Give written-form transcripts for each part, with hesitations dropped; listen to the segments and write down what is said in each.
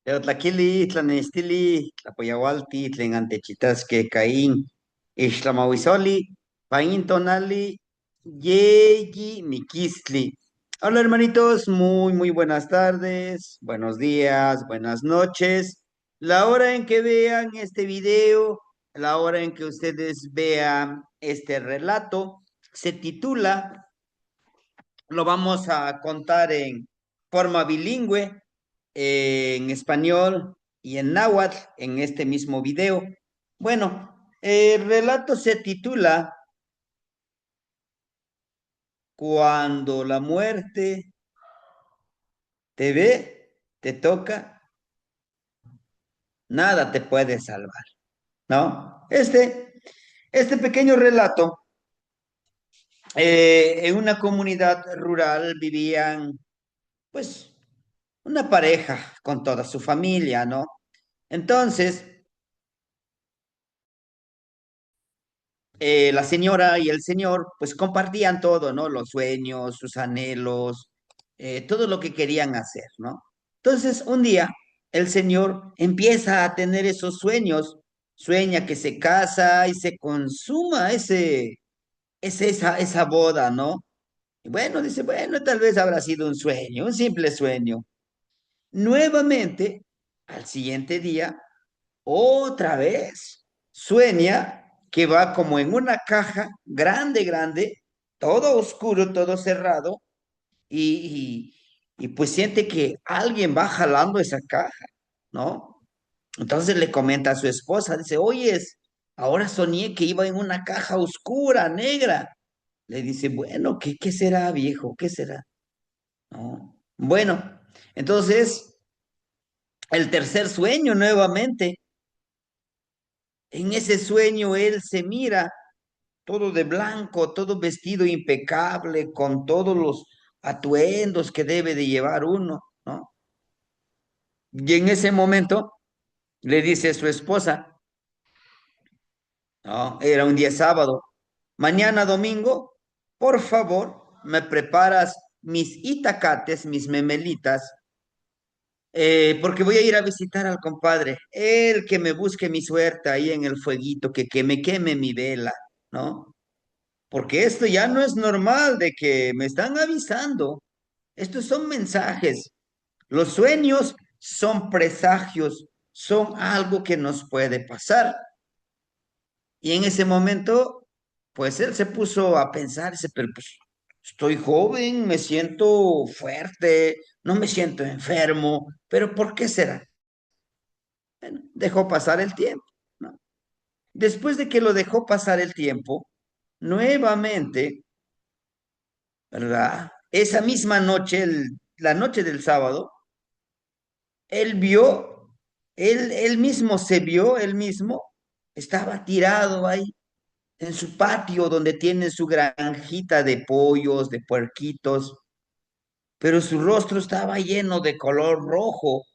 Teotlakili, Tlanestili, Tlapoyawalti, Tlen Antechitasque, Caín, Ixtlamahuizoli, Paín Tonali, Yeyi, Miquistli. Hola hermanitos, muy buenas tardes, buenos días, buenas noches. La hora en que vean este video, la hora en que ustedes vean este relato, se titula, lo vamos a contar en forma bilingüe, en español y en náhuatl en este mismo video. Bueno, el relato se titula Cuando la muerte te ve, te toca, nada te puede salvar, ¿no? Este pequeño relato, en una comunidad rural vivían, pues, una pareja con toda su familia, ¿no? Entonces, la señora y el señor pues compartían todo, ¿no? Los sueños, sus anhelos, todo lo que querían hacer, ¿no? Entonces, un día, el señor empieza a tener esos sueños, sueña que se casa y se consuma esa boda, ¿no? Y bueno, dice, bueno, tal vez habrá sido un sueño, un simple sueño. Nuevamente, al siguiente día, otra vez sueña que va como en una caja grande, todo oscuro, todo cerrado, y pues siente que alguien va jalando esa caja, ¿no? Entonces le comenta a su esposa, dice, oye, ahora soñé que iba en una caja oscura, negra. Le dice, bueno, ¿qué será, viejo? ¿Qué será? ¿No? Bueno, entonces, el tercer sueño nuevamente. En ese sueño él se mira todo de blanco, todo vestido impecable, con todos los atuendos que debe de llevar uno, ¿no? Y en ese momento le dice a su esposa, no, era un día sábado, mañana domingo, por favor, me preparas mis itacates, mis memelitas, porque voy a ir a visitar al compadre, el que me busque mi suerte ahí en el fueguito, que me queme mi vela, ¿no? Porque esto ya no es normal de que me están avisando. Estos son mensajes. Los sueños son presagios, son algo que nos puede pasar. Y en ese momento, pues él se puso a pensar, dice, pero pues estoy joven, me siento fuerte, no me siento enfermo, pero ¿por qué será? Bueno, dejó pasar el tiempo, ¿no? Después de que lo dejó pasar el tiempo, nuevamente, ¿verdad? Esa misma noche, la noche del sábado, él vio, él mismo se vio, él mismo estaba tirado ahí en su patio donde tiene su granjita de pollos, de puerquitos, pero su rostro estaba lleno de color rojo.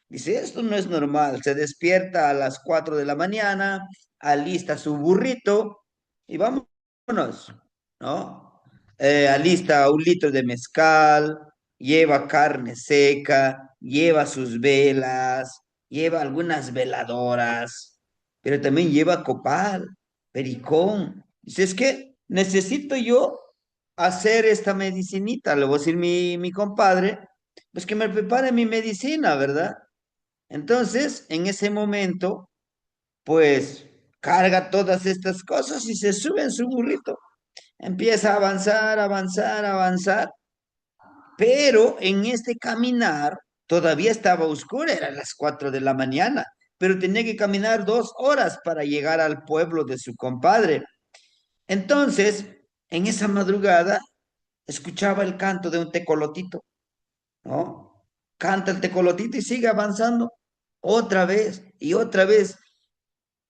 Dice, esto no es normal. Se despierta a las 4 de la mañana, alista su burrito y vámonos, ¿no? Alista un litro de mezcal, lleva carne seca, lleva sus velas, lleva algunas veladoras, pero también lleva copal, pericón. Dice, es que necesito yo hacer esta medicinita. Le voy a decir mi compadre, pues que me prepare mi medicina, ¿verdad? Entonces, en ese momento, pues carga todas estas cosas y se sube en su burrito. Empieza a avanzar, pero en este caminar todavía estaba oscuro, eran las 4 de la mañana, pero tenía que caminar 2 horas para llegar al pueblo de su compadre. Entonces, en esa madrugada, escuchaba el canto de un tecolotito, ¿no? Canta el tecolotito y sigue avanzando otra vez y otra vez.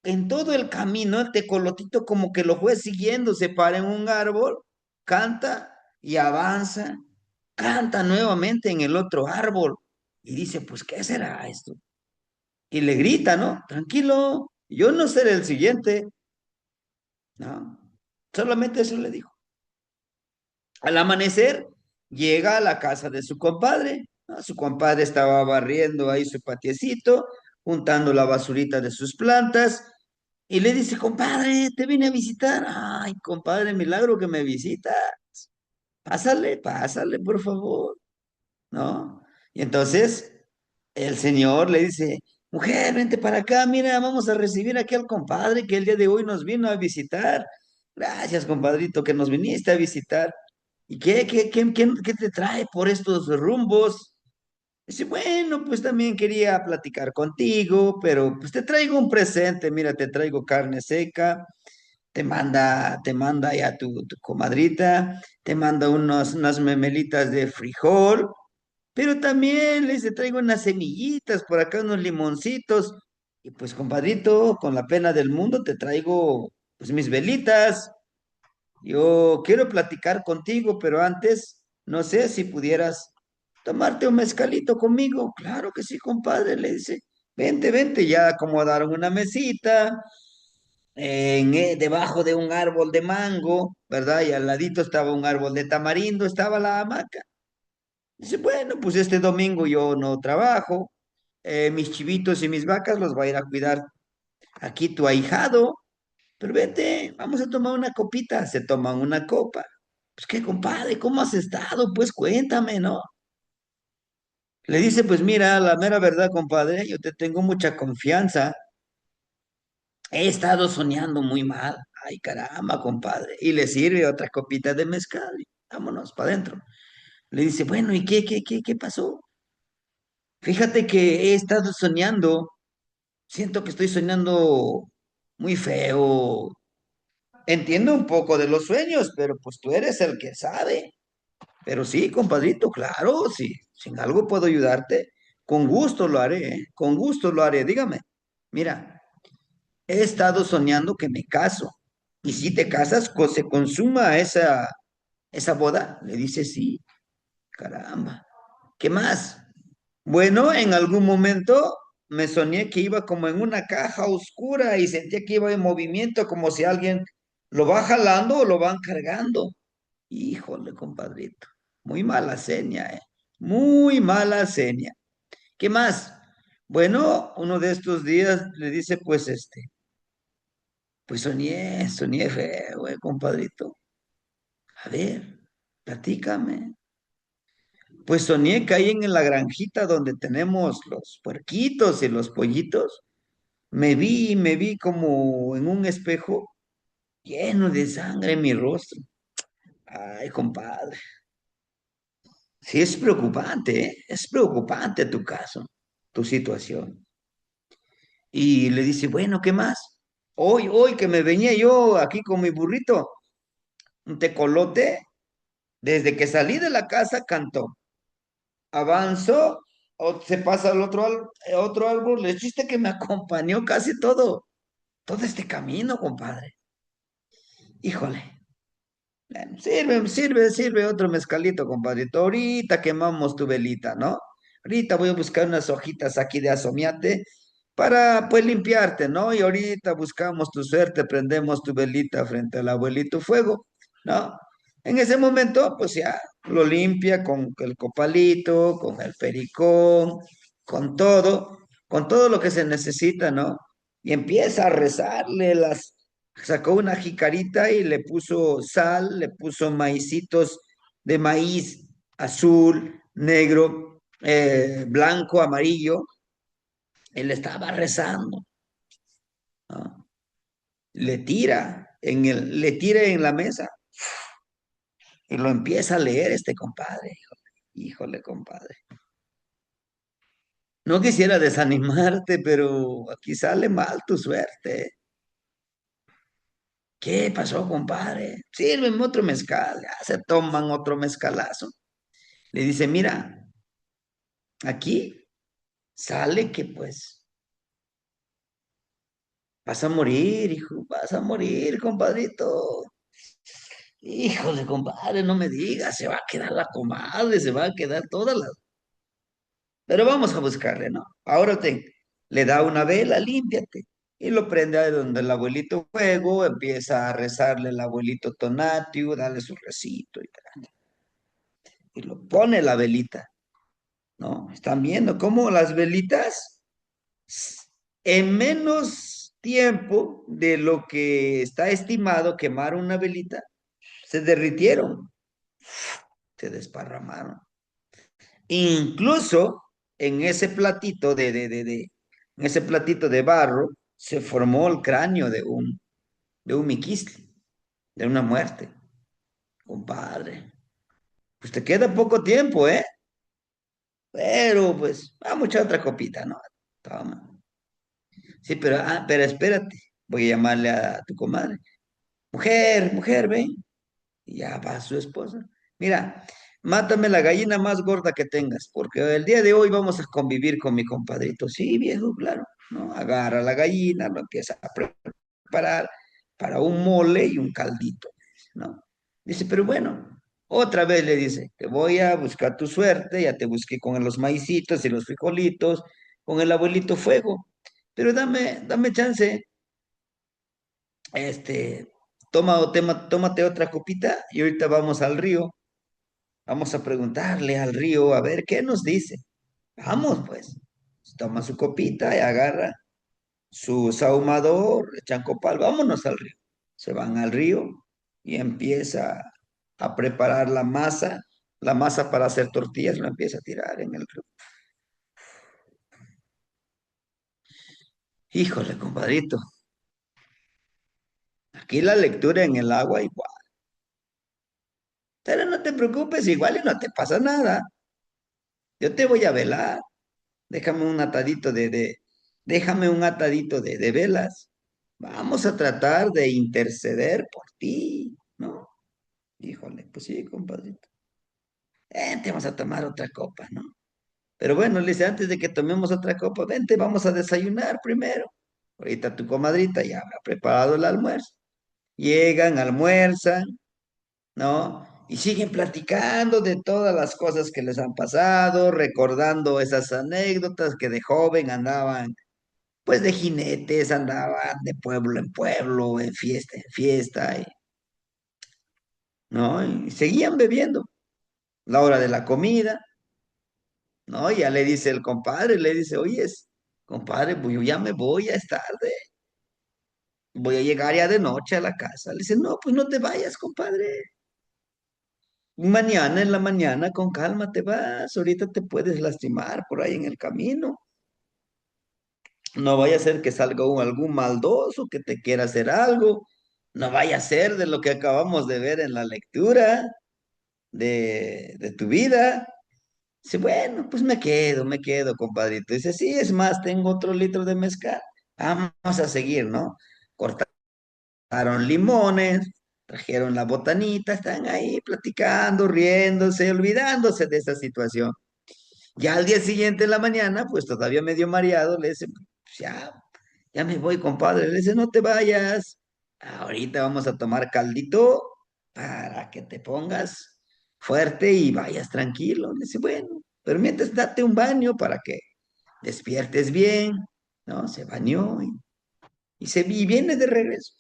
En todo el camino, el tecolotito como que lo fue siguiendo, se para en un árbol, canta y avanza, canta nuevamente en el otro árbol y dice, pues, ¿qué será esto? Y le grita, ¿no? Tranquilo, yo no seré el siguiente, ¿no? Solamente eso le dijo. Al amanecer, llega a la casa de su compadre. ¿no? Su compadre estaba barriendo ahí su patiecito, juntando la basurita de sus plantas, y le dice, compadre, te vine a visitar. Ay, compadre, milagro que me visita. Pásale, pásale, por favor, ¿no? Y entonces el señor le dice, mujer, vente para acá, mira, vamos a recibir aquí al compadre que el día de hoy nos vino a visitar. Gracias, compadrito, que nos viniste a visitar. ¿Y qué te trae por estos rumbos? Dice, bueno, pues también quería platicar contigo, pero pues te traigo un presente, mira, te traigo carne seca, te manda ya tu comadrita, te manda unas memelitas de frijol, pero también les traigo unas semillitas, por acá unos limoncitos, y pues compadrito, con la pena del mundo te traigo pues mis velitas. Yo quiero platicar contigo, pero antes, no sé si pudieras tomarte un mezcalito conmigo. Claro que sí, compadre, le dice. Vente, vente, ya acomodaron una mesita debajo de un árbol de mango, ¿verdad? Y al ladito estaba un árbol de tamarindo, estaba la hamaca. Dice, bueno, pues este domingo yo no trabajo, mis chivitos y mis vacas los va a ir a cuidar aquí tu ahijado. Pero vete, vamos a tomar una copita. Se toman una copa. Pues qué, compadre, ¿cómo has estado? Pues cuéntame, ¿no? Le dice, pues mira, la mera verdad, compadre, yo te tengo mucha confianza. He estado soñando muy mal. Ay, caramba, compadre. Y le sirve otra copita de mezcal. Y vámonos para adentro. Le dice, bueno, ¿y qué pasó? Fíjate que he estado soñando. Siento que estoy soñando muy feo. Entiendo un poco de los sueños, pero pues tú eres el que sabe. Pero sí, compadrito, claro, sí. Si en algo puedo ayudarte, con gusto lo haré, ¿eh? Con gusto lo haré. Dígame, mira, he estado soñando que me caso. Y si te casas, se consuma esa boda. Le dice, sí, caramba. ¿Qué más? Bueno, en algún momento me soñé que iba como en una caja oscura y sentía que iba en movimiento, como si alguien lo va jalando o lo van cargando. Híjole, compadrito. Muy mala seña, ¿eh? Muy mala seña. ¿Qué más? Bueno, uno de estos días le dice, pues pues soñé feo, compadrito. A ver, platícame. Pues soñé que ahí en la granjita donde tenemos los puerquitos y los pollitos, me vi como en un espejo lleno de sangre en mi rostro. Ay, compadre. Sí, es preocupante, ¿eh? Es preocupante tu caso, tu situación. Y le dice, bueno, ¿qué más? Hoy que me venía yo aquí con mi burrito, un tecolote, desde que salí de la casa cantó. Avanzó, o se pasa al otro árbol, le chiste que me acompañó casi todo este camino, compadre. Híjole. Bueno, sirve otro mezcalito, compadrito. Ahorita quemamos tu velita, ¿no? Ahorita voy a buscar unas hojitas aquí de asomiate para, pues, limpiarte, ¿no? Y ahorita buscamos tu suerte, prendemos tu velita frente al abuelito fuego, ¿no? En ese momento, pues ya lo limpia con el copalito, con el pericón, con todo lo que se necesita, ¿no? Y empieza a rezarle sacó una jicarita y le puso sal, le puso maicitos de maíz azul, negro, blanco, amarillo. Él estaba rezando, ¿no? Le tira en la mesa y lo empieza a leer este compadre. Híjole, compadre. No quisiera desanimarte, pero aquí sale mal tu suerte. ¿Qué pasó, compadre? Sírveme otro mezcal. Ya se toman otro mezcalazo. Le dice, mira, aquí sale que pues vas a morir, hijo, vas a morir, compadrito. Híjole, compadre, no me digas, se va a quedar la comadre, se va a quedar toda la... Pero vamos a buscarle, ¿no? Ahora le da una vela, límpiate. Y lo prende a donde el abuelito fuego, empieza a rezarle el abuelito Tonatio, dale su recito y lo pone la velita, ¿no? Están viendo cómo las velitas, s- en menos tiempo de lo que está estimado quemar una velita, se derritieron, se desparramaron. Incluso en ese platito en ese platito de barro, se formó el cráneo de un miquistle, de una muerte, compadre. Pues te queda poco tiempo, ¿eh? Pero pues, vamos a echar otra copita, ¿no? Toma. Sí, pero espérate, voy a llamarle a tu comadre. Mujer, mujer, ven. Y ya va su esposa. Mira, mátame la gallina más gorda que tengas, porque el día de hoy vamos a convivir con mi compadrito. Sí, viejo, claro, ¿no? Agarra la gallina, lo empieza a preparar para un mole y un caldito, ¿no? Dice, pero bueno, otra vez le dice, te voy a buscar tu suerte, ya te busqué con los maicitos y los frijolitos, con el abuelito fuego, pero dame chance, este, tómate otra copita y ahorita vamos al río. Vamos a preguntarle al río a ver qué nos dice. Vamos, pues. Toma su copita y agarra su sahumador, echan copal, vámonos al río. Se van al río y empieza a preparar la masa para hacer tortillas, lo empieza a tirar en el río. Híjole, compadrito, aquí la lectura en el agua igual. Pero no te preocupes, igual y no te pasa nada. Yo te voy a velar. Déjame un atadito déjame un atadito de velas. Vamos a tratar de interceder por ti, ¿no? Híjole, pues sí, compadrito. Vente, vamos a tomar otra copa, ¿no? Pero bueno, le dice, antes de que tomemos otra copa, vente, vamos a desayunar primero. Ahorita tu comadrita ya habrá preparado el almuerzo. Llegan, almuerzan, ¿no? Y siguen platicando de todas las cosas que les han pasado, recordando esas anécdotas que de joven andaban pues de jinetes, andaban de pueblo en pueblo, en fiesta, ¿no? Y seguían bebiendo. La hora de la comida, ¿no? Ya le dice el compadre, le dice, oye, compadre, pues yo ya me voy, ya es tarde, voy a llegar ya de noche a la casa. Le dice, no, pues no te vayas, compadre. Mañana en la mañana con calma te vas, ahorita te puedes lastimar por ahí en el camino. No vaya a ser que salga algún maldoso que te quiera hacer algo. No vaya a ser de lo que acabamos de ver en la lectura de tu vida. Dice, bueno, pues me quedo, compadrito. Dice, sí, es más, tengo otro litro de mezcal. Vamos a seguir, ¿no? Cortaron limones, trajeron la botanita, están ahí platicando, riéndose, olvidándose de esa situación. Ya al día siguiente en la mañana, pues todavía medio mareado, le dice, pues ya me voy, compadre. Le dice, no te vayas. Ahorita vamos a tomar caldito para que te pongas fuerte y vayas tranquilo. Le dice, bueno, pero mientras date un baño para que despiertes bien, ¿no? Se bañó y viene de regreso.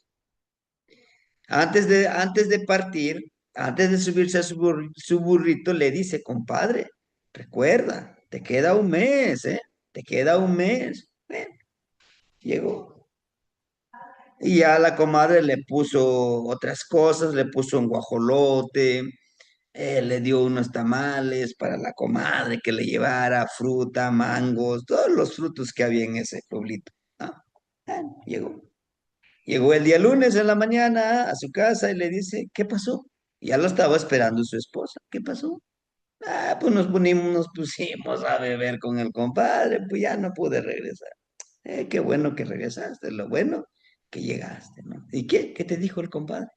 Antes de partir, antes de subirse a su burrito, le dice, compadre, recuerda, te queda un mes, ¿eh? Te queda un mes. Bueno, llegó. Y ya la comadre le puso otras cosas, le puso un guajolote, le dio unos tamales para la comadre que le llevara fruta, mangos, todos los frutos que había en ese pueblito. Ah, llegó. Llegó el día lunes en la mañana a su casa y le dice, ¿qué pasó? Ya lo estaba esperando su esposa. ¿Qué pasó? Ah, pues nos pusimos a beber con el compadre, pues ya no pude regresar. Qué bueno que regresaste, lo bueno que llegaste, ¿no? ¿Y qué? ¿Qué te dijo el compadre?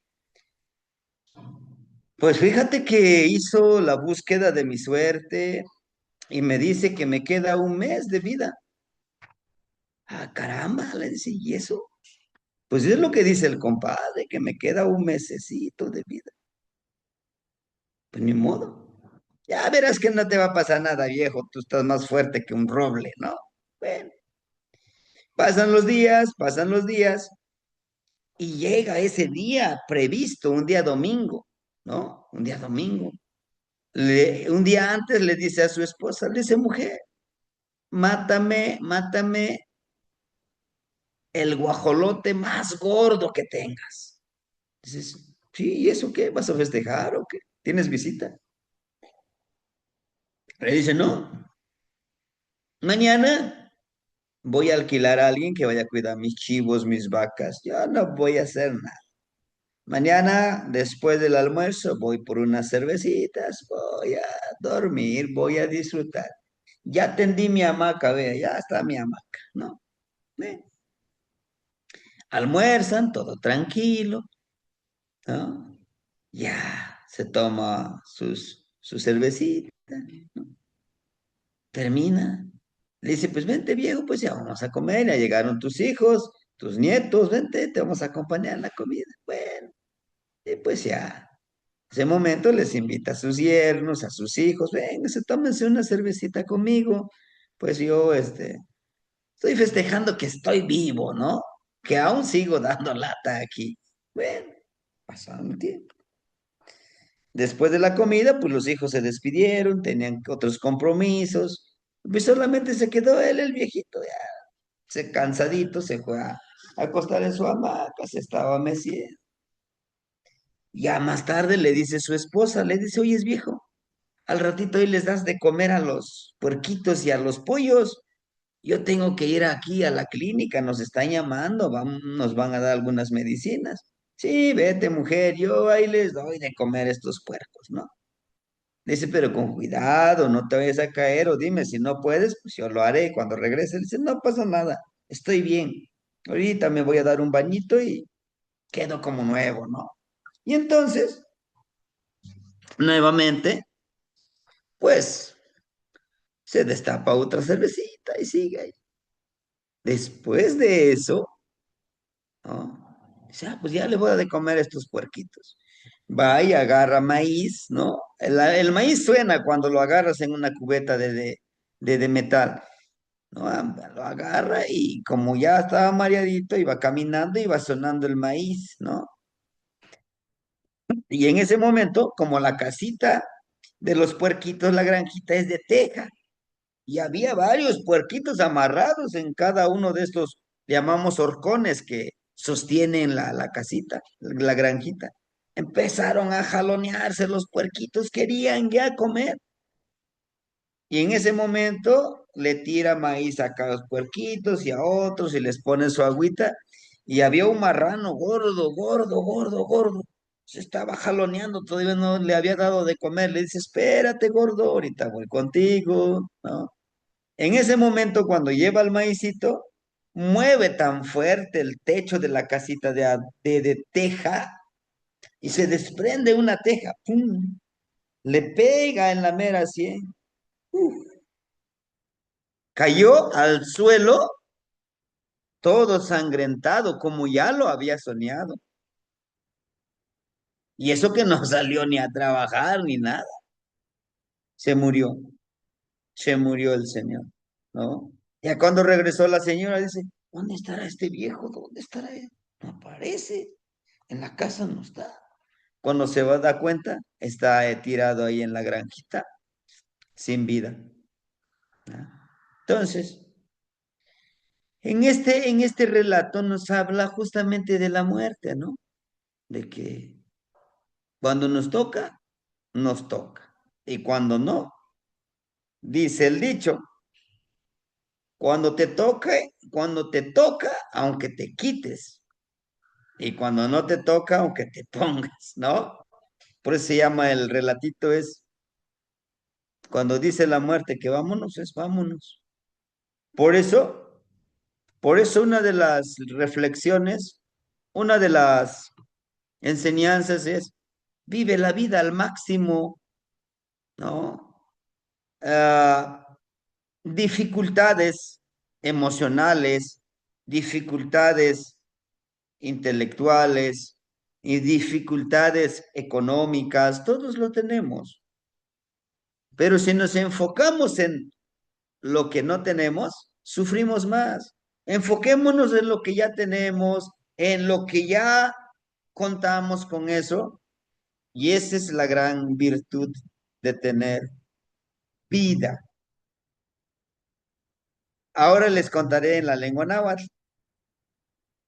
Pues fíjate que hizo la búsqueda de mi suerte y me dice que me queda un mes de vida. Ah, caramba, le dice, ¿y eso? Pues es lo que dice el compadre, que me queda un mesecito de vida. Pues ni modo. Ya verás que no te va a pasar nada, viejo. Tú estás más fuerte que un roble, ¿no? Bueno, pasan los días y llega ese día previsto, un día domingo, ¿no? Un día domingo. Un día antes le dice a su esposa, le dice, mujer, mátame, mátame el guajolote más gordo que tengas. Dices, sí, ¿y eso qué? ¿Vas a festejar o qué? ¿Tienes visita? Le dice, no, mañana voy a alquilar a alguien que vaya a cuidar mis chivos, mis vacas. Yo no voy a hacer nada. Mañana, después del almuerzo, voy por unas cervecitas, voy a dormir, voy a disfrutar. Ya tendí mi hamaca, vea, ya está mi hamaca, ¿no? Ve. Almuerzan, todo tranquilo, ¿no? Ya se toma su cervecita, ¿no? Termina. Le dice, pues vente viejo, pues ya vamos a comer, ya llegaron tus hijos, tus nietos, vente, te vamos a acompañar en la comida. Bueno, y pues ya. Ese momento les invita a sus yernos, a sus hijos, venga, se tómense una cervecita conmigo. Pues yo, estoy festejando que estoy vivo, ¿no? Que aún sigo dando lata aquí. Bueno, pasado el tiempo. Después de la comida, pues los hijos se despidieron, tenían otros compromisos. Pues solamente se quedó él, el viejito, ya, se cansadito, se fue a acostar en su hamaca, se estaba meciendo. Ya más tarde le dice su esposa, le dice, oye, es viejo. Al ratito ahí les das de comer a los puerquitos y a los pollos. Yo tengo que ir aquí a la clínica, nos están llamando, nos van a dar algunas medicinas. Sí, vete, mujer, yo ahí les doy de comer a estos puercos, ¿no? Dice, pero con cuidado, no te vayas a caer, o dime, si no puedes, pues yo lo haré. Cuando regrese, dice, no pasa nada, estoy bien. Ahorita me voy a dar un bañito y quedo como nuevo, ¿no? Y entonces, nuevamente, pues se destapa otra cervecita y sigue ahí. Después de eso, ¿no? Dice, pues ya le voy a dar de comer a estos puerquitos. Va y agarra maíz, ¿no? El maíz suena cuando lo agarras en una cubeta de metal, ¿no? Lo agarra y como ya estaba mareadito, iba caminando y va sonando el maíz, ¿no? Y en ese momento, como la casita de los puerquitos, la granjita es de teja, y había varios puerquitos amarrados en cada uno de estos, llamamos horcones que sostienen la casita, la granjita. Empezaron a jalonearse los puerquitos, querían ya comer. Y en ese momento le tira maíz a cada puerquitos y a otros y les pone su agüita. Y había un marrano gordo, gordo, gordo, gordo. Se estaba jaloneando, todavía no le había dado de comer. Le dice, espérate, gordo, ahorita voy contigo, ¿no? En ese momento, cuando lleva el maicito, mueve tan fuerte el techo de la casita de teja y se desprende una teja, ¡pum! Le pega en la mera sien, ¡uf! Cayó al suelo todo sangrentado, como ya lo había soñado. Y eso que no salió ni a trabajar ni nada. Se murió, se murió el señor, ¿no? Ya cuando regresó la señora dice, ¿dónde estará este viejo? ¿Dónde estará él? No aparece. En la casa no está. Cuando se va a dar cuenta, está tirado ahí en la granjita, sin vida, ¿no? Entonces, en este relato nos habla justamente de la muerte, ¿no? De que cuando nos toca, nos toca. Y cuando no, dice el dicho, cuando te toca, aunque te quites. Y cuando no te toca, aunque te pongas, ¿no? Por eso se llama el relatito es, cuando dice la muerte que vámonos, es vámonos. Por eso, por eso una de las reflexiones, una de las enseñanzas es, vive la vida al máximo, ¿no? Ah, dificultades emocionales, dificultades intelectuales y dificultades económicas, todos lo tenemos. Pero si nos enfocamos en lo que no tenemos, sufrimos más. Enfoquémonos en lo que ya tenemos, en lo que ya contamos con eso, y esa es la gran virtud de tener vida. Ahora les contaré en la lengua náhuatl.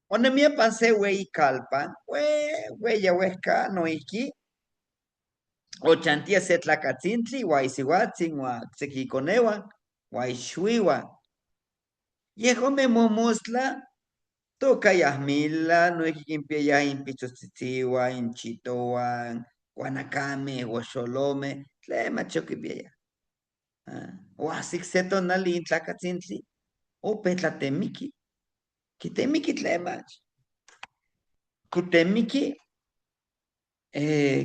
Onemia panse wey calpan, wey ya huesca no iki, ochantia se tlacatzintli, guaysihuatzin, guaxiquiconehuan, guaixuihuan. Yejo me momustla, toca yahmila, no iquimpia impichostitziwa, inchitoan, guanacame, guaxolome, tlema choquipia. Oasik se tonali intlacatzintli, o petlatemiki, kitemiki tlemach. Kitemiki,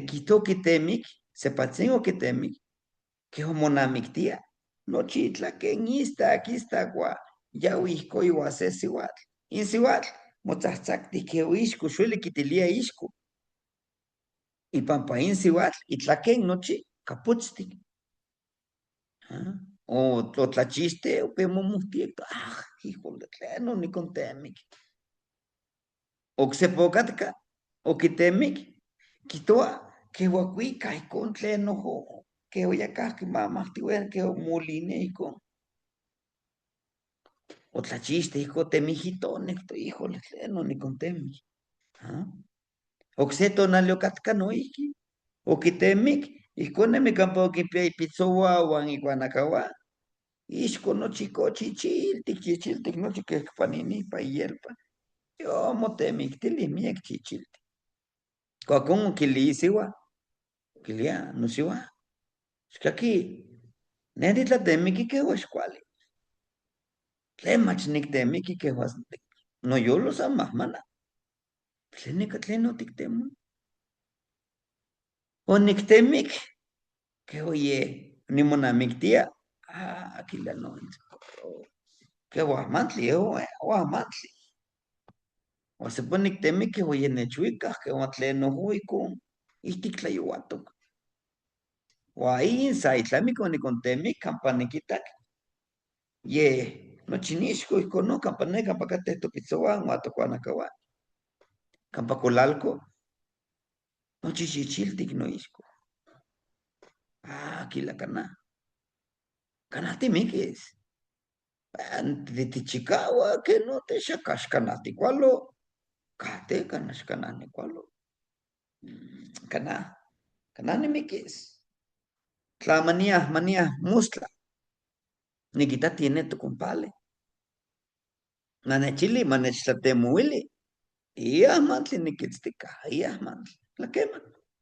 quito kitemik, sepatzin o kitemik, que homonamictia. Nochi tlaken ista, aquí está gua, ya uisco y guases igual. Igual, motzahtzakti que uisco, suele quitilia isco. Y pampaín igual, y tlaken nochi, caputztik. O tlachiste, o pemomustiek, hijo de tleno, ni contemic. O que se pocatka, o kitemik, quitoa, que huacuica y con tleno, que hoy acá, que mamá, que moline y con. O tlachiste, hijo, temijito, necto, hijo, tleno, ni contemic. O que se tonalio catka no iki. O kitemik, y con mi campo que pia y pizzoa, o en iguanacawa. Ishko no chico, chichiltik, no chique panini, pa hierba. Yo motemik, tili, miek chichiltik. Cuacón, kilisiwa. Kilia, no siwa. Es que aquí, nadie la teme que was cuál. Tlemach nik teme que was. No yo los amas, mana. Tlenica tleno tik temo. O nik temik, que oye, ni monamik tía. Aquí la no. Que guamantli, guamantli. O se pone nik teme que oye nechuica, que guatleno huico. Y tik la yuatok. O ahí, sa islámico ni con teme, campaniquitak. Ye, no chinishko iko no kampane kampakate to pitsoan matokuanakawan. Kampakolalko, no chichichiltik no isko. Kila kana. Kanati mikis. De Tichikawa que no te shakas kanati kwalo. Kate kanas kanani kwalo. Kana. Kanani mikis. Mania, musla. Nikita tiene tu compale. Manechili, manechlatemuili. Iya mantli nikitstika, iya mantli. La quema.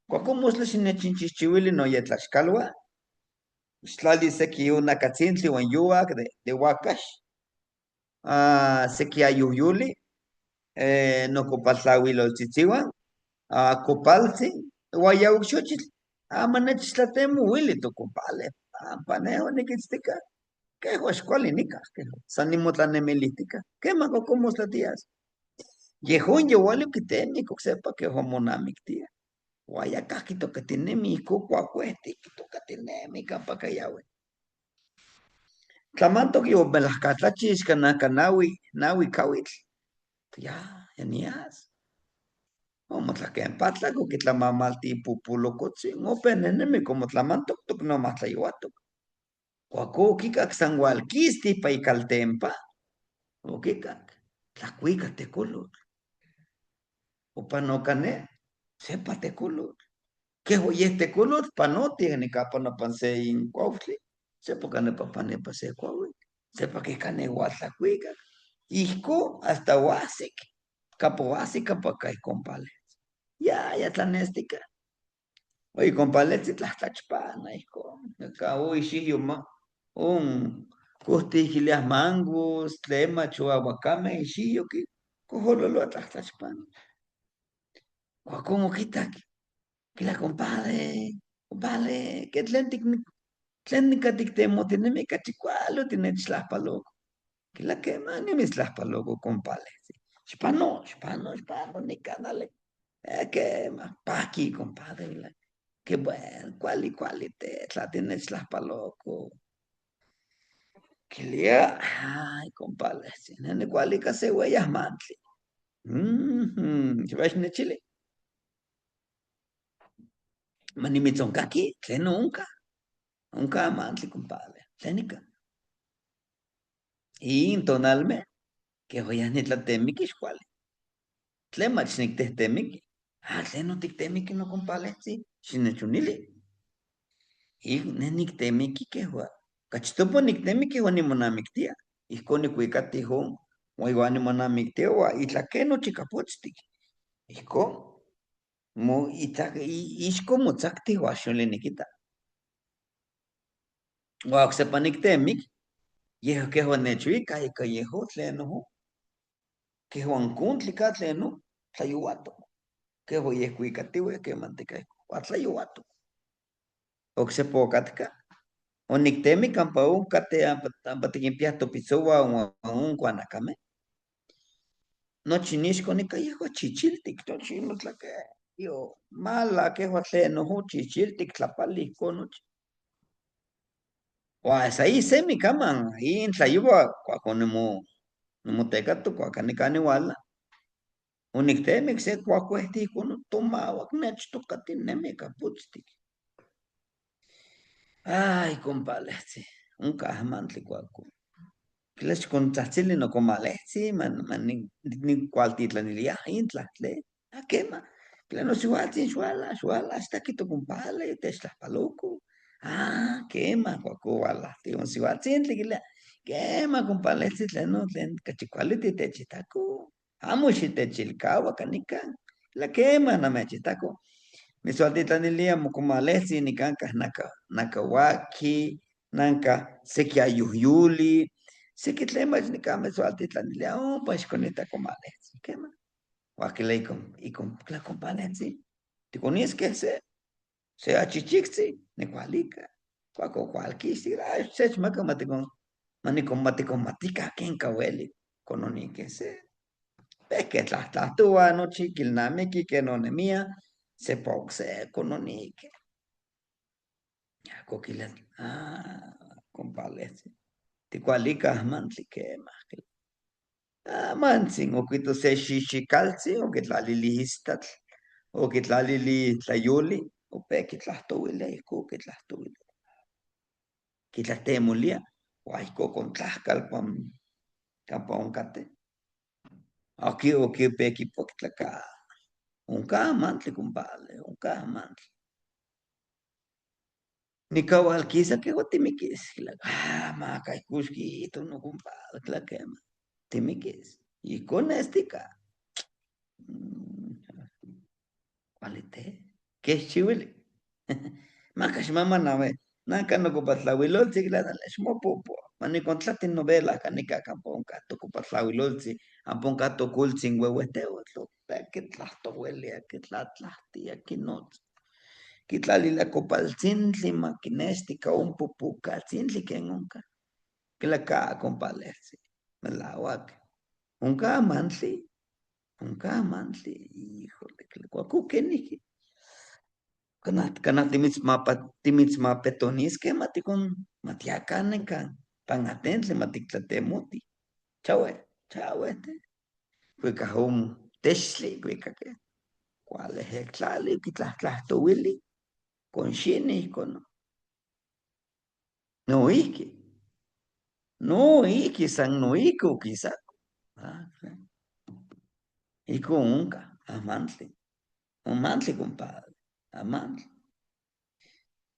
Cuacomosle sinechinchichihuili no yetlaxcalua. Xtlali seki una catzintli wan yuac de huacax. Seki ayuyuli. No copaltlahuiloltzitzihuan. Copaltzin. Guayauc xochitl. Manechitlatemu huili to copale. Paneo nikitztika. Que huaxcuali nika. San nimotlanemilitika. Quema cocomosle tías. Yehón yewali kitemi sepa que homonamictia. Guayacaki tocatinemi, cuacuesti, tocatinemi, campacayawe. Tlamanto que omelacatachis, nawi kawitl. Ya nias. Como tlaquempatlaco que tlamamalti pupulocotzi, no penenemi como tlamanto, toc no más tlayuato. Cuaco kikak sangualquisti pa icaltempa, o kikak, tlacuica tecolot. O panocane, sepa tecolot. Que hoy este color panote ni capa no panse in cuautli. Sepa que ne papa ne pase cuautli. Sepa que cane guatla cuica. Isco hasta wasik. Capo wasik capa kai compale. Ya tlanestica. Oye, compale si tlachtachpana isco. Acá hoy sí yo ma. Un costijilias mangos, tlema, chuahuacame, y sí yo que. Cojololo tlachtachpana. O como quita que la compadre, que tlénica tictemo, tiene mi cachicualo, tiene chlaspaloco, que la quema ni mis chlaspaloco, compadre. Hispano, ni canale. Que más paqui, compadre. Qué bueno, cuál, te, la tiene chlaspaloco. Que lea, ay, compadre, si nene cuál y case huellas mantli. Si vas en Chile, manimitzon kaki, que nunca. Un camantli, compadre. Tlenica. Y intonalme, que voy a ni tlatemiki, ¿cuál? Tlemach ni tehtemiki. Ah, tleno tiktemiki no compadre, sí. Chinechunili. Y neniktemiki que hua. Cachitopo niktemiki hua ni monamiktia. Ihkon nikuikati hon. Igual ni monamiktia hua. Itlakeno chikapotztik. Ihkon. Ixko motzakti hua xonli nikita. Hua oksepa niktemik. Yeho que hua nechuika ika yeho tleno. Que Juan Kuntli tleno. Tlayuato. Que hua yehkuikatiwe que manteca. Hua tlayuato. Oksepa okatka. Oniktemi kampa onkate ampa tikimpiah topitzouan uan onkuanakame. Nochi nixko nika yehua chichiltik, nochi notlake. Yo, mala kehua tlen nojo chichiltik tlapali ijkon nochi. Uan sa ahí semi kaman, ahí tlayua kuakon nimotekato kuakan nikan niuala. Oniktemik se kuakuehti ijkon tomauak nechtokatinemi kaputztik. Ay, compadre, onkah amantli kuakon. Tlech kontzahtsili nokomalehtzin nikualtitlanilia intlah tle. Kema. Tleno xiuatzin xuala, xtaki tokompale, techtlahpaloko. Kema, kuako ualahti on xiuatzintli kilia. Kema, kompalehtzi tleno tlen kachi kuali titechitako. Amo xitechilkaua kanikan. La kema namechitako. Misualtitlanilia mokomalehtzi nikankah nakawaki, nanka seki ayuhyuli. Seki tlen mach nikan misualtitlanilia ompa ixkonita komalehtzi. Kema. Huakila ikon tlakompanetzi. Tikoniskeh se achichiktzi, nikualika. Kuako kualkixtik, sechmaka matikonmatikah ken kaweli kononikeh se. Pehkeh tlahtlahtoua nochi kilnamiki ken onemia, sepa okse kononikeh. Kokila, kompalehtzi. Tikualikah amantli kemah. Mantzin okito se xixikaltzin okitlalili istatl, okitlalili tlayoli, ope kitlahtouilia ihkon kitlahtouilia. Kitlahtemolia, uan ihkon kontlahkal kampa onkateh. Okipe kipokitlaka. Onkah amantli, compadre, onkah amantli. Nikaualkisa keh otimikis. Maka ikuxkito nocompadre, tlakema. Timikis. Ihkon nestika. Kuali te. Keh xiuili. Maka ximamanaue. Nanka nokopatlauiloltzi kilatl xmopopo. Manikontlati novela kanika kampa onkah tokopatlauiloltzi, ampa onkah tokultzin ueuehtiotl, kitlahtouilia, kitlatlahtia, kinotza. Kitlalilia kopaltzintli makinestika onpupukatzintli ken onkah. Kilaka kompalehtzi. Melauak. Onkah amantli. Onkah amantli. Híjole, kuako kenihki. Kanah timitzmapetoniskeh matiakan nekan pan atentli matiktlatemoti. Chaueh. Kuikah textli, kuikakeh. Kuali hektlali, kitlahtlahtouili. Konxini ihkon. Noihki. San noihki okisako. Ihkon onkah amantli. Amantli, compadre. Amantli.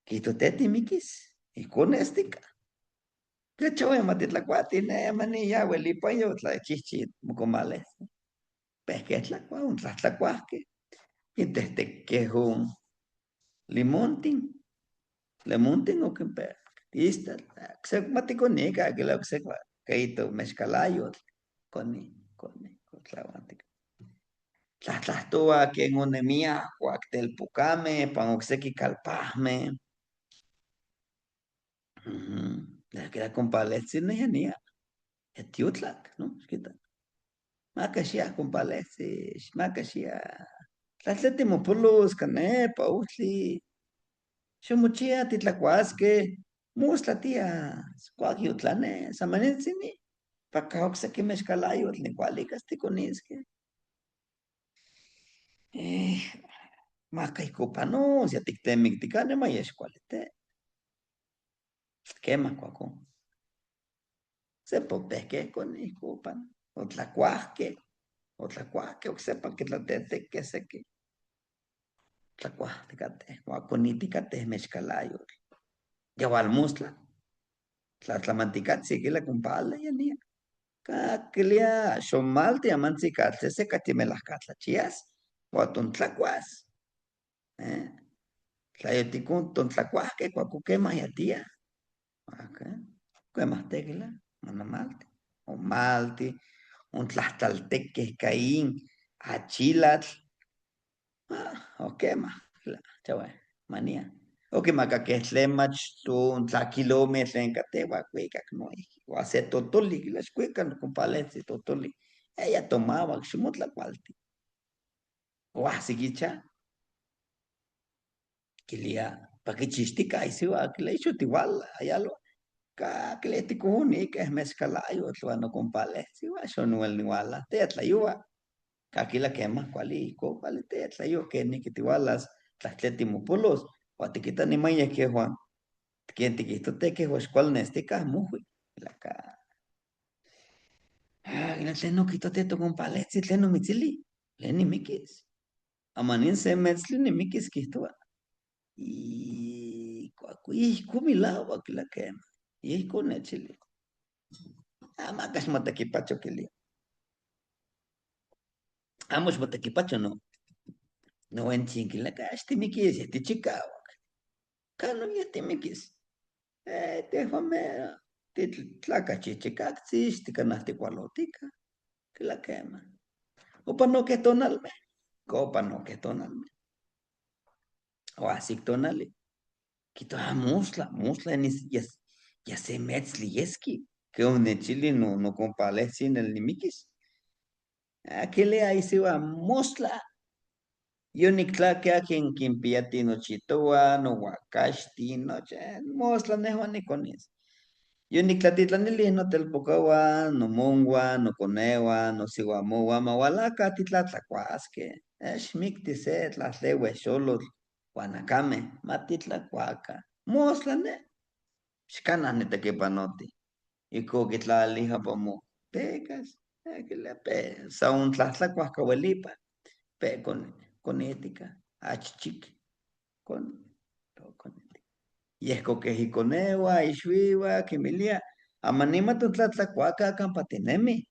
Kihtohteh timikis. Ihkon nestika. Tlechoueh matitlakuati maniya uelipayo tlachihchi mokomalehtzin. Pehkeh tlakua, ontlahtlakuahkeh. Kintehtekeh limontin okinpeh istatl. Okseki matikonikah kila okseki keito mexkalayotl. Koni tlauantik. Tlahtlahtoua ken onemiah kuak telpokameh pan okseki kalpahmeh. Kila kompalehtsin nehenia. Yetiotlak, no, xikita. Maka xiah kompalehtzi, maka xiah. Tlahtli timopolos kanepa ohtli. Ximochia titlakuaskeh, mostla tias, kuak yotlaneh, san manitzini, paka okseki mexkalayotl nikualikas tikoniskeh. Maka ihkon panos, ya tiktemiktikani maya xkuali te. Quema, cuaco. Se popesque con iscopan. Otra cuasque, o sepa que la tete que se que. Tlacuahticate, guaconiticate, mezcalayo. Yawal musla. Tlatlamanticatzi, que la cumpala, ya ni. Caclia, xomalti, amantzicatl, se catimelacatlachias. Guatun tlacuas. ¿Eh? Tlayoticun, tontlacuasque, cuacuquema, ya tía. Acá. Quemas tecla, manamalti. O malti, un tlaxtalteque, caín, achilatl. O quema. Chaval, manía. O que maca que tlemach tu un kilómetro en categua cuica no o hace totoli las cuicas no compalece totoli ella tomaba ximot la cualti o así gicha que lia pa que chistica y se va que le hizo igual allá lo que le tico única es mezcalayo lo no compalece va eso no el igual la te la yuva que aquí la quema cuali co cuali te la yo que ni que igual las tletimopolos o te quitan ni maya que Juan quien te quito te que pues cuál neste ca muy la ca la tleno quito te to con paletzi tleno mitzili leni mikis amanin se metzli ni mikis quito y cuacuy kumilaba que la quema y con el chile amagas mataquipacho que li amos mataquipacho no en chinki la ca este mikis este chica cano y este mikis te fame te tlaca chichicactis te canaste cualotica que la quema opa no que tonalme copa no que tonalme o así tonale quito musla ni ya se metzli yeski que un chile no compale sin el nimikis aquele ahí se va musla yo ni cla que a quien piati no chitoa no wakashti no musla nejo ni con eso yo ni tlatitlanili no telpocawa, no mongua, no conewa, no siguamowa, mawalaka titlatlacuasque. Xmicti se tlatlewe xolotl, guanacame, matitlacuaca. Moslane, xcana nitequipanoti. Ico quitlalija pomo. Pecas, que le pe, sa un tlatlacuascauelipa, pe con ética, achichic, con, con y escoque jiconewa, ixuiwa, quimilia, amanima tu tlatlacuaca campatinemi,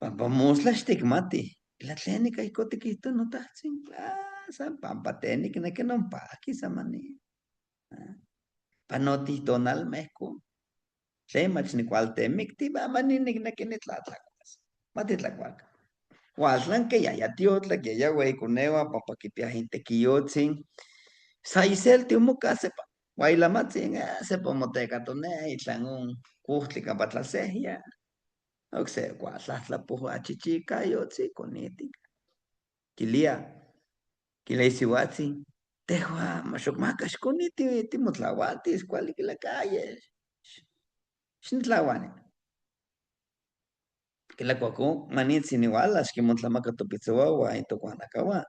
vamos la stigmati, la tlénica y cotiquito no taxin, san pampatenik, ne que non paquis amani, panoti tonal meco, tlemach ni cual temicti, amani ne que ni tlatlacuas, matitlacuaca. Huaslan que ya tiotla, que ya güey conewa, papa que pia gente quiyotzin, Saisel tiumuka sepa. Guaylamatsin sepa moteca tone itlan un kuhtli kapatlasehya. Okse kuatlatla pujo achichica yotzi konitik. Kilia, kileisiwatzi. Tehua mashokmakas koniti timotlawatis kuali que la calle. Xintlawani. Que la cuacu manitsin igual as que montlamaka topitzowa y tokuanakawa.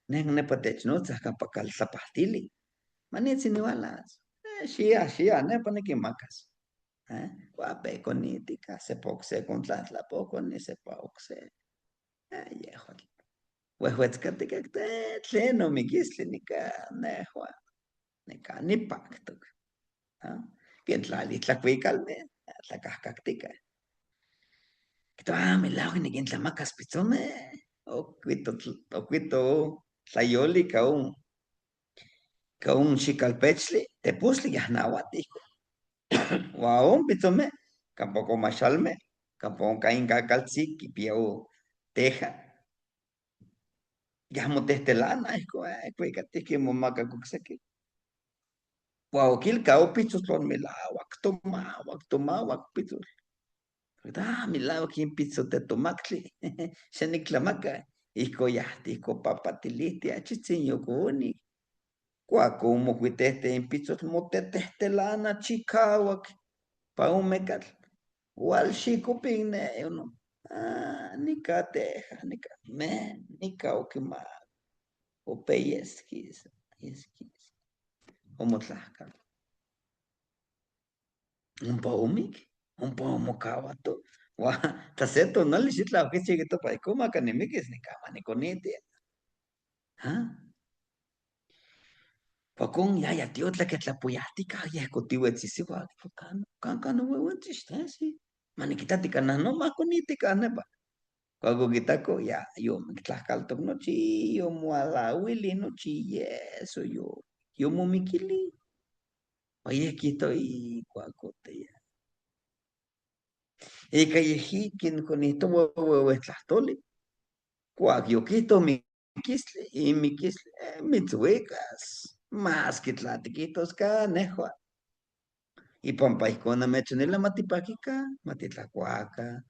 Neng nepatech no tzakapakal zapahtili. Manitsin igualas. Xia, ne pone que macas. Guape con nítica, se poxe con la poco ni se poxe. Yejo. Huehuetzcate que te tleno mi gisli nica nehua. Nica ni pacto. Que tlali tlacuicalme, tlacascactica. Que mi lao ni quien tlamacas pizzome. O quito tlayoli ka un xicalpechli, te pusli yahnawati. Waon pizzome. Tampoco machalme. Tampoco caen cacalzi, piau teja. Ya motestelana, es que momaca cuxeque. Guauquil cao pichos los milawak, tomawak pichos. Milawa quien picho te tomacli. Xeniclamaca. Ico yahti, ico papatilisti, achitzin yoconi. Cuaco mocuiteste en pichos motetestelana, chicawak. Pa un mecal. Wal chico pine, uno. Nica teja, nica. Nica o que ma. O peyesquis. Yesquis. Como tlaxcal. un paumic, un paumo cabato. Wa, taceto, no le shit la que chegue to pa coma canemiques ni cama ni conete. ¿Ah? Pakong ya ya tío tla que tla puyática ya contigo etsi wa kan no huevo si. Maniquitati kana no más conite kana pa. Cuando quitaco ya yo me tlaxcaltoc nochi yo mo a la Willy nochi eso yo mo miquili. Oye, aquí estoy cuacote ya. E callejiquin con esto huevo tlastole. Cuac yo quito mi quisle y mi quisle mitzuecas. Más que tlatiquitos canejo. Y pampaicona me echen la matipaquica, matitlacuaca,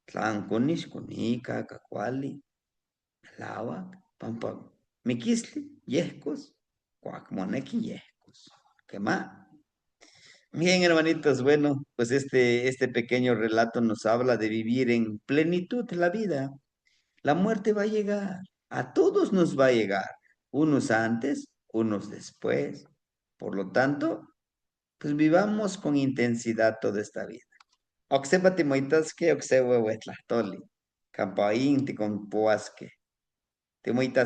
tlanconish conica, cacuali, lava, pampa, miquisli, yescos, cuacmoneki yescos. ¿Qué más? Bien, hermanitos, bueno, pues este pequeño relato nos habla de vivir en plenitud la vida. La muerte va a llegar, a todos nos va a llegar, unos antes, unos después. Por lo tanto, pues vivamos con intensidad toda esta vida. Oxepa timoitasque, oxewe huetlastoli, campaín, ticonpuasque, timoitas